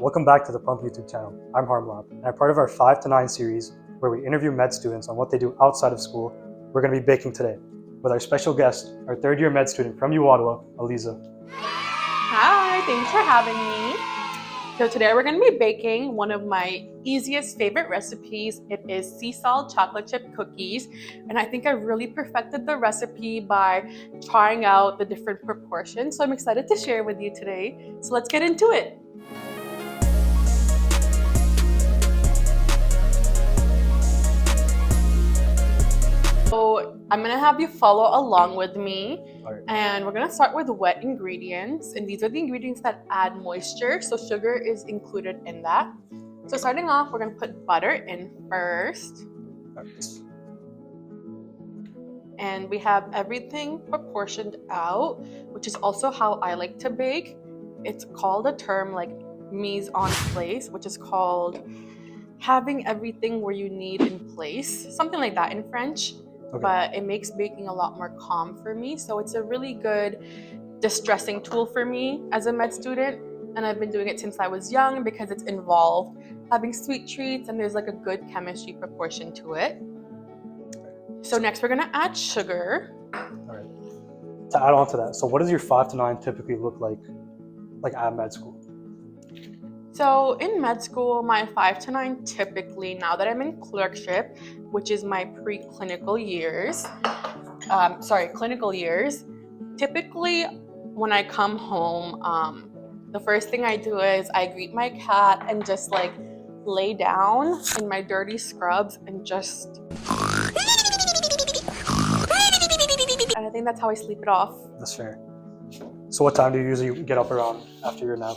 Welcome back to the Pump YouTube channel. I'm Harmilap, and I'm part of our 5 to 9 series where we interview med students on what they do outside of school. We're going to be baking today with our special guest, our third-year med student from uOttawa, Aleeza. Hi, thanks for having me. So today we're going to be baking one of my easiest favorite recipes. It is sea salt chocolate chip cookies, and I think I really perfected the recipe by trying out the different proportions. So I'm excited to share with you today. So let's get into it. So I'm gonna have you follow along with me, and we're gonna start with wet ingredients, and these are the ingredients that add moisture, so sugar is included in that. So starting off, we're gonna put butter in first, and we have everything proportioned out, which is also how I like to bake. It's called a term like mise en place, which is called having everything where you need in place, something like that in French. Okay. But it makes baking a lot more calm for me. So it's a really good distressing tool for me as a med student. And I've been doing it since I was young because it's involved having sweet treats and there's like a good chemistry proportion to it. So next we're gonna add sugar. All right. To add on to that, so what does your 5 to 9 typically look like at med school? So in med school, my 5 to 9 typically, now that I'm in clerkship, which is my clinical years, typically when I come home, the first thing I do is I greet my cat and just like lay down in my dirty scrubs and just... And I think that's how I sleep it off. That's fair. So what time do you usually get up around after your nap?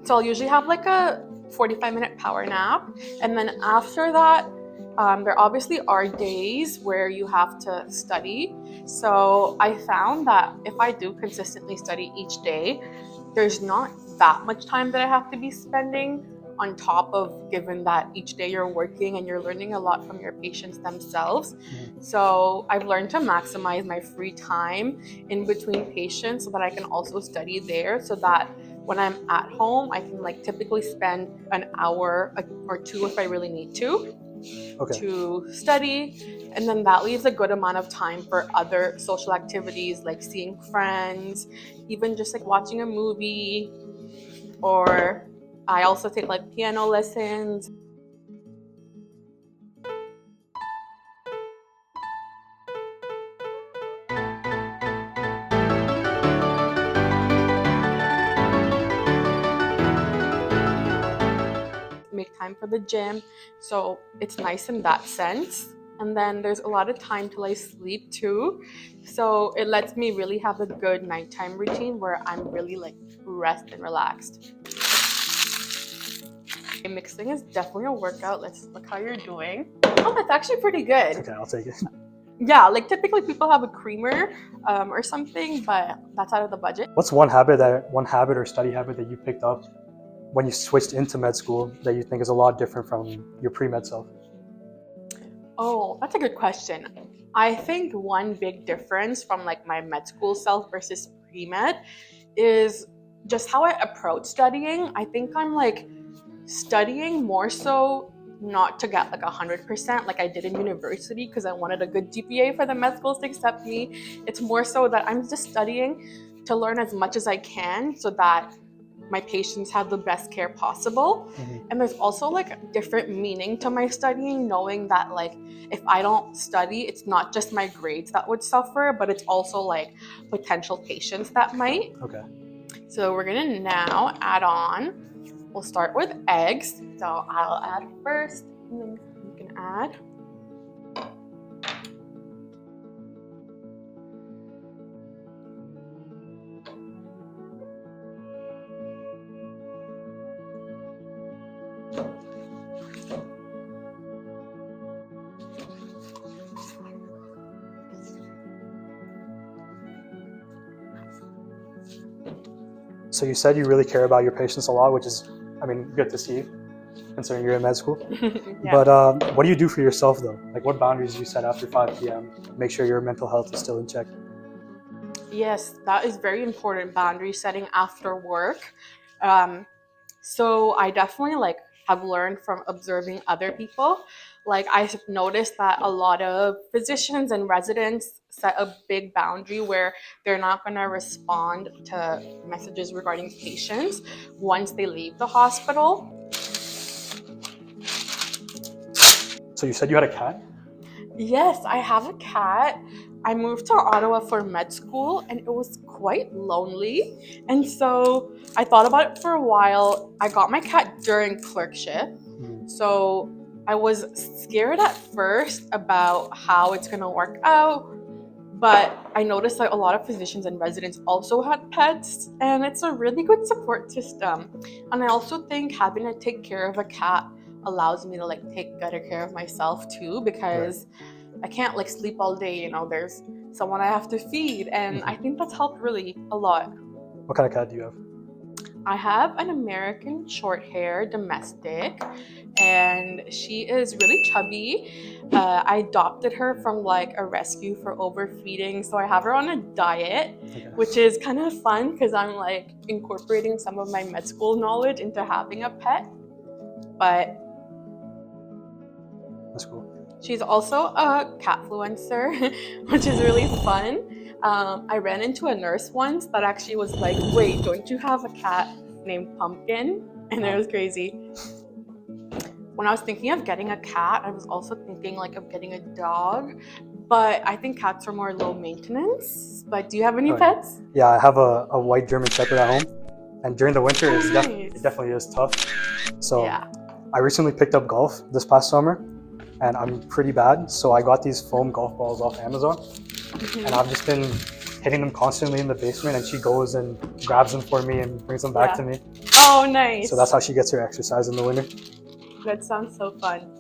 So I'll usually have like a 45-minute power nap. And then after that, there obviously are days where you have to study. So I found that if I do consistently study each day, there's not that much time that I have to be spending on top of, given that each day you're working and you're learning a lot from your patients themselves. So I've learned to maximize my free time in between patients so that I can also study there, so that when I'm at home, I can like typically spend an hour or two if I really need to study. And then that leaves a good amount of time for other social activities like seeing friends, even just like watching a movie, or I also take like piano lessons. Make time for the gym, so it's nice in that sense. And then there's a lot of time till I sleep too, so it lets me really have a good nighttime routine where I'm really like rest and relaxed. Okay, mixing is definitely a workout. Let's look how you're doing. Oh, that's actually pretty good. Okay, I'll take it. Yeah, like typically people have a creamer or something, but that's out of the budget. What's one habit or study habit that you picked up when you switched into med school that you think is a lot different from your pre-med self? Oh, that's a good question. I think one big difference from like my med school self versus pre-med is just how I approach studying. I think I'm like studying more so not to get like 100% like I did in university because I wanted a good GPA for the med schools to accept me. It's more so that I'm just studying to learn as much as I can so that my patients have the best care possible. And there's also like a different meaning to my studying, knowing that like if I don't study, it's not just my grades that would suffer, but it's also like potential patients that might. Okay. So we're gonna now add on. We'll start with eggs. So I'll add first, and then you can add. So you said you really care about your patients a lot, which is, I mean, good to see, considering you're in med school. Yeah. But what do you do for yourself though? Like what boundaries do you set after 5 p.m.? Make sure your mental health is still in check. Yes, that is very important, boundary setting after work. So I definitely like have learned from observing other people. Like I've noticed that a lot of physicians and residents set a big boundary where they're not going to respond to messages regarding patients once they leave the hospital. So you said you had a cat? Yes, I have a cat. I moved to Ottawa for med school and it was quite lonely. And so I thought about it for a while. I got my cat during clerkship. So I was scared at first about how it's going to work out. But I noticed that a lot of physicians and residents also had pets, and it's a really good support system. And I also think having to take care of a cat allows me to like take better care of myself too, because I can't like sleep all day, you know, there's someone I have to feed, and I think that's helped really a lot. What kind of cat do you have? I have an American short hair domestic, and she is really chubby. I adopted her from like a rescue for overfeeding, so I have her on a diet, which is kind of fun because I'm like incorporating some of my med school knowledge into having a pet. But That's cool. she's also a catfluencer, which is really fun. I ran into a nurse once that actually was like, wait, don't you have a cat named Pumpkin? And it was crazy. When I was thinking of getting a cat, I was also thinking like of getting a dog, but I think cats are more low maintenance. But do you have any pets? Yeah, I have a white German Shepherd at home, and during the winter it definitely is tough. So I recently picked up golf this past summer, and I'm pretty bad, so I got these foam golf balls off Amazon, and I've just been hitting them constantly in the basement, and she goes and grabs them for me and brings them back to me. Oh, nice. So that's how she gets her exercise in the winter. That sounds so fun.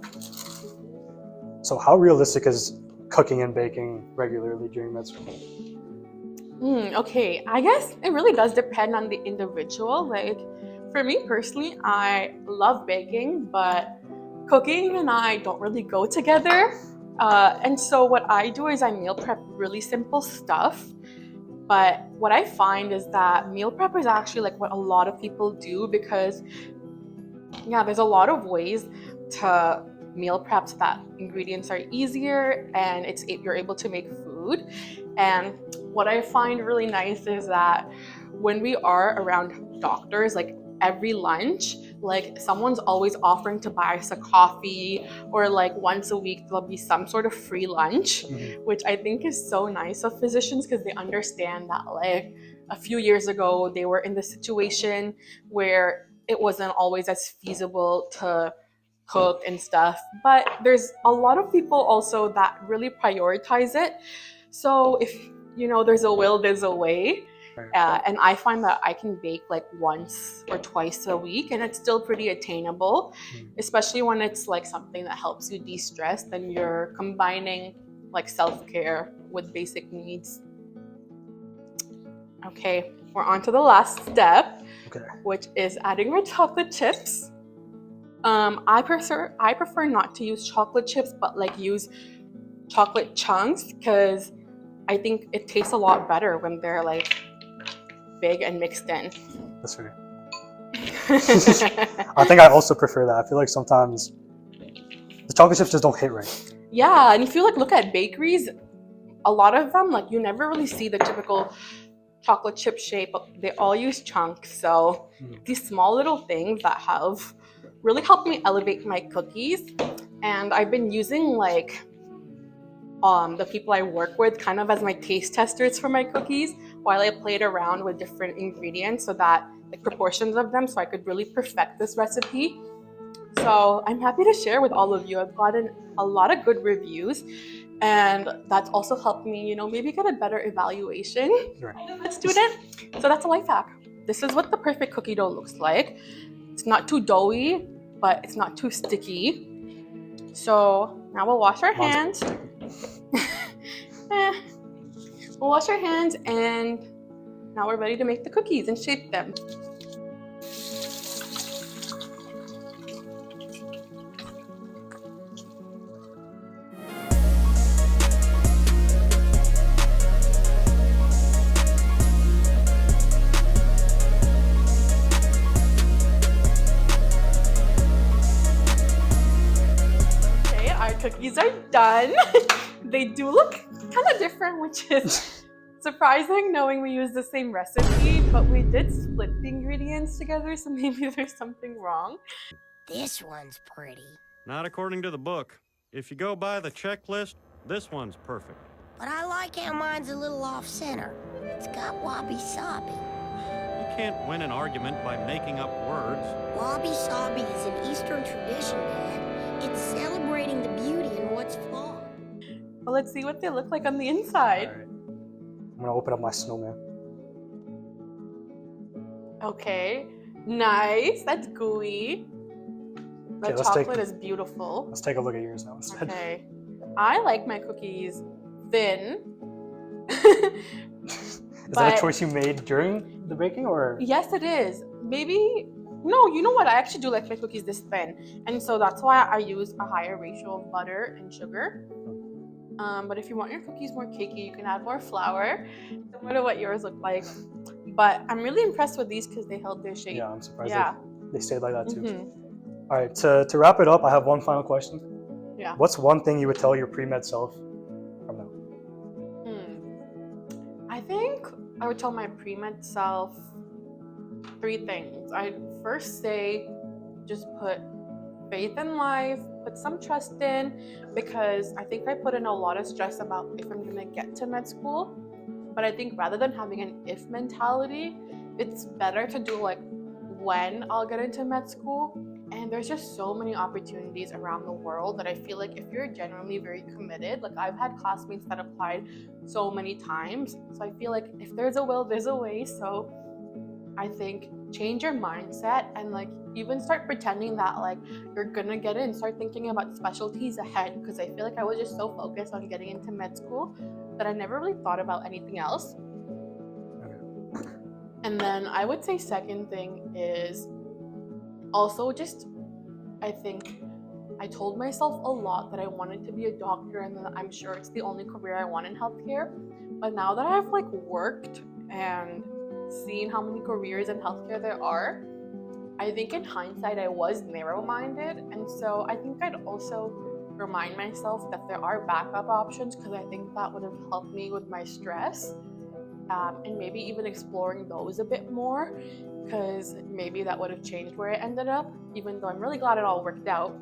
So how realistic is cooking and baking regularly during med school? Okay, I guess it really does depend on the individual. Like for me personally, I love baking, but cooking and I don't really go together. And so what I do is I meal prep really simple stuff. But what I find is that meal prep is actually like what a lot of people do, because there's a lot of ways to meal prep so that ingredients are easier and you're able to make food. And what I find really nice is that when we are around doctors, like every lunch, like someone's always offering to buy us a coffee, or like once a week there'll be some sort of free lunch, which I think is so nice of physicians, because they understand that like a few years ago they were in the situation where it wasn't always as feasible to cook and stuff. But there's a lot of people also that really prioritize it. So if there's a will, there's a way. And I find that I can bake like once or twice a week, and it's still pretty attainable, especially when it's like something that helps you de-stress. Then you're combining like self-care with basic needs. Okay, we're on to the last step, which is adding our chocolate chips. I prefer not to use chocolate chips, but like use chocolate chunks, because I think it tastes a lot better when they're like big and mixed in. That's right. I think I also prefer that. I feel like sometimes the chocolate chips just don't hit right. Yeah, and if you like look at bakeries, a lot of them, like you never really see the typical chocolate chip shape, but they all use chunks. So these small little things that have really helped me elevate my cookies. And I've been using like the people I work with kind of as my taste testers for my cookies, while I played around with different ingredients so that like proportions of them, so I could really perfect this recipe. So I'm happy to share with all of you. I've gotten a lot of good reviews, and that's also helped me, maybe get a better evaluation as a student. So that's a life hack. This is what the perfect cookie dough looks like. It's not too doughy, but it's not too sticky. So now we'll wash our hands. We'll wash our hands, and now we're ready to make the cookies and shape them. done. They do look kind of different, which is surprising knowing we use the same recipe, but we did split the ingredients together, so maybe there's something wrong. This one's pretty. Not according to the book. If you go by the checklist, this one's perfect. But I like how mine's a little off-center. It's got wabi-sabi. You can't win an argument by making up words. Wabi-sabi is an Eastern tradition, Dad. It's celebrating the beauty in what's flawed. Well, let's see what they look like on the inside. All right. I'm gonna open up my snowman. Okay, nice. That's gooey. The Okay, chocolate is beautiful. Let's take a look at yours now instead. Okay, I like my cookies thin. Is that a choice you made during the baking, or? Yes, it is. Maybe, no, you know what? I actually do like my cookies this thin. And so that's why I use a higher ratio of butter and sugar. But if you want your cookies more cakey, you can add more flour, similar to what yours look like. But I'm really impressed with these because they held their shape. Yeah, I'm surprised Yeah. they stayed like that too. Mm-hmm. All right, to wrap it up, I have one final question. Yeah. What's one thing you would tell your pre-med self from now? I think I would tell my pre-med self 3 things. I'd first say just put faith in life, put some trust in, because I think I put in a lot of stress about if I'm gonna get to med school. But I think rather than having an if mentality, it's better to do like when I'll get into med school. And there's just so many opportunities around the world that I feel like if you're genuinely very committed, like I've had classmates that applied so many times. So I feel like if there's a will, there's a way. So I think change your mindset and like even start pretending that like you're gonna get in. Start thinking about specialties ahead, because I feel like I was just so focused on getting into med school that I never really thought about anything else. And then I would say second thing is also just, I think I told myself a lot that I wanted to be a doctor and that I'm sure it's the only career I want in healthcare. But now that I've like worked and seen how many careers in healthcare there are, I think in hindsight I was narrow-minded. And so I think I'd also remind myself that there are backup options, because I think that would have helped me with my stress. And maybe even exploring those a bit more, because maybe that would have changed where I ended up, even though I'm really glad it all worked out.